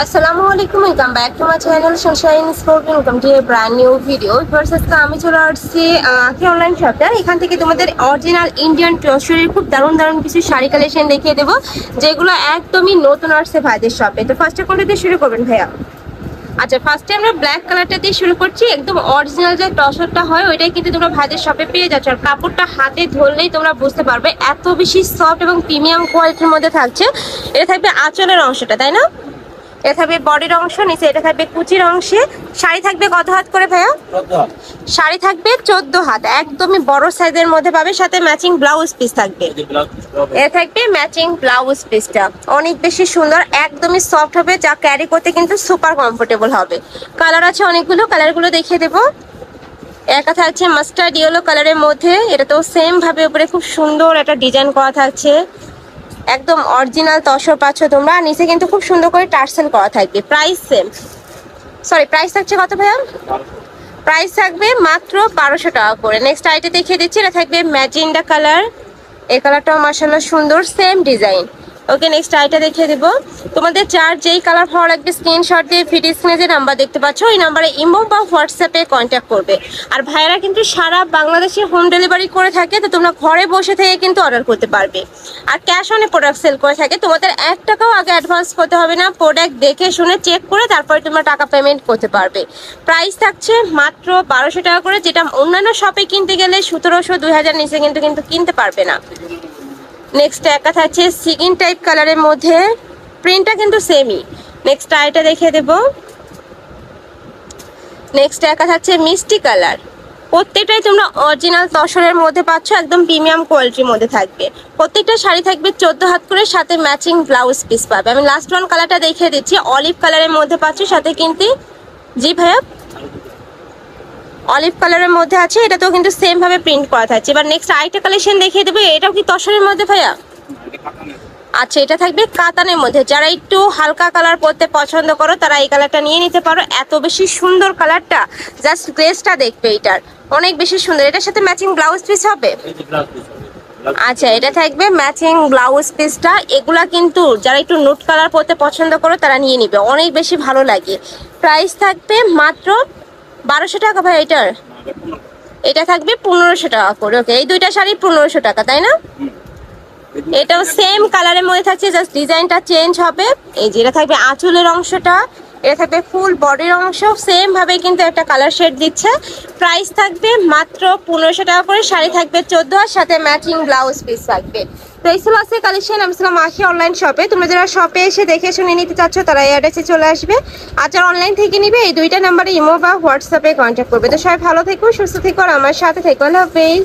আসসালামু আলাইকুম, welcome back to my channel Sunshine sporting welcome to A brand new video. First আজকে আমি চলে আসছি আখি অনলাইন শপে। এখান থেকে তোমাদের অরিজিনাল ইন্ডিয়ান টসরের খুব দারুণ দারুণ কিছু শাড়ি কালেকশন দেখিয়ে দেবো, যেগুলো একদমই নতুন আসছে ভাইদের শপে। তো ফার্স্টে কোনটা দিয়ে শুরু করবেন ভাইয়া? আচ্ছা, ফার্স্টে আমরা ব্ল্যাক কালারটা দিয়ে শুরু করছি। একদম অরিজিনাল যে টসরটা হয় ওইটাই কিন্তু তোমরা ভাইদের শপে পেয়ে যাচ্ছ। আর কাপড়টা হাতে ধরলেই তোমরা বুঝতে পারবে এত বেশি সফট এবং প্রিমিয়াম কোয়ালিটির মধ্যে থাকছে। এটা থাকবে আঁচলের অংশটা, তাই না? এটা থাকবে বডির অংশ, নিচে এটা থাকবে কুচির অংশে। শাড়ি থাকবে কত হাত করে ভাইয়া? শাড়ি থাকবে 14 হাত, একদমই বড় সাইজের মধ্যে পাবে, সাথে ম্যাচিং ব্লাউজ পিস থাকবে। এটা থাকবে ম্যাচিং ব্লাউজ পিসটা, অনেক বেশি সুন্দর, একদমই সফট হবে, যা ক্যারি করতে কিন্তু সুপার কমফোর্টেবল হবে। কালার আছে অনেকগুলো, কালারগুলো দেখিয়ে দেবো। একা থাকছে মাস্টার্ড ইয়েলো কালারের মধ্যে, এটা তো সেম ভাবে উপরে খুব সুন্দর একটা ডিজাইন করা থাকছে, একদম অরিজিনাল তসর পাচ্ছ তোমরা। নিচে কিন্তু খুব সুন্দর করে টার্সেল করা থাকবে। প্রাইস সেম, সরি প্রাইস থাকছে কত ভাইয়া? প্রাইস থাকবে মাত্র 1200 টাকা করে। নেক্সট আইটে দেখিয়ে দিচ্ছি, এটা থাকবে ম্যাজেন্ডা কালার, এই কালারটাও মাশাআল্লাহ সুন্দর, সেম ডিজাইন। ওকে, নেক্সট আইটা দেখিয়ে দেবো। তোমাদের যার যেই কালার ভালো লাগবে স্ক্রিনশট দিয়ে ভিডিও স্ক্রিনে যে নাম্বার দেখতে পাচ্ছ ওই নাম্বারে ইমো বা হোয়াটসঅ্যাপে কন্ট্যাক্ট করবে। আর ভাইয়েরা কিন্তু সারা বাংলাদেশে হোম ডেলিভারি করে থাকে, তো তোমরা ঘরে বসে থেকে কিন্তু অর্ডার করতে পারবে। আর ক্যাশ অনে প্রোডাক্ট সেল করে থাকে, তোমাদের 1 টাকাও আগে অ্যাডভান্স করতে হবে না। প্রোডাক্ট দেখে শুনে চেক করে তারপরে তোমরা টাকা পেমেন্ট করতে পারবে। প্রাইস থাকছে মাত্র 1200 টাকা করে, যেটা অন্যান্য শপে কিনতে গেলে 1700 2000 নিচে কিন্তু কিনতে পারবে না। নেক্সট একা থাকছে সিগিন টাইপ কালারের মধ্যে, প্রিন্টটা কিন্তু সেমই। নেক্সট আইটা দেখিয়ে দেবো। নেক্সট একা থাকছে মিষ্টি কালার, প্রত্যেকটাই তোমরা অরিজিনাল তসরের মধ্যে পাচ্ছ, একদম প্রিমিয়াম কোয়ালিটির মধ্যে থাকবে। প্রত্যেকটা শাড়ি থাকবে 14 হাত করে, সাথে ম্যাচিং ব্লাউজ পিস পাবে। আমি লাস্ট ওয়ান কালারটা দেখিয়ে দিচ্ছি, অলিভ কালারের মধ্যে পাচ্ছ, সাথে কিন্তু জি ভাইয়া অলিভ কালারের মধ্যে আছে, এটাতেও কিন্তু সেম ভাবে প্রিন্ট করা থাকছে। এবার নেক্সট আইটা কালেকশন দেখিয়ে দেবো। এটাও কি তসরের মধ্যে ভাইয়া? আচ্ছা, এটা থাকবে কাতানের মধ্যে। যারা একটু হালকা কালার পরতে পছন্দ করো তারা এই কালারটা নিয়ে নিতে পারো, এত বেশি সুন্দর কালারটা, জাস্ট গ্লেজটা দেখবে, এটার অনেক বেশি সুন্দর। এটার সাথে ম্যাচিং ব্লাউজ পিস হবে। আচ্ছা, এটা থাকবে ম্যাচিং ব্লাউজ পিসটা। এগুলা কিন্তু যারা একটু নুট কালার পরতে পছন্দ করো তারা নিয়ে নিবে, অনেক বেশি ভালো লাগে। প্রাইস থাকবে মাত্র 1200 টাকা ভাই এটার। এটা থাকবে 1500 টাকা করে। ওকে, এই দুইটা শাড়ি 1500 টাকা, তাই না? এটাও সেম কালারের মধ্যে থাকছে, জাস্ট ডিজাইনটা চেঞ্জ হবে। এই যে এটা থাকবে আঁচলের অংশটা, এটা থাকবে ফুল বডির অংশ, সেম ভাবে কিন্তু একটা কালার শেড দিচ্ছে। প্রাইস থাকবে মাত্র 1500 টাকা করে। শাড়ি থাকবে 14 আর সাথে ম্যাচিং ব্লাউজ পিস থাকবে। তো এই ছিল আছে কালেকশন। আমি ছিলাম আখি অনলাইন শপে। তোমরা যারা শপে এসে দেখে শুনে নিতে চাচ্ছ তারা এই অ্যাড্রেসে চলে আসবে। আর যারা অনলাইন থেকে নিবে এই দুইটা নাম্বারে ইমো বা হোয়াটসঅ্যাপে কন্ট্যাক্ট করবে। তো সবাই ভালো থেকো, সুস্থ থেকো আর আমার সাথে থেকো। আল্লাহ হাফেজ।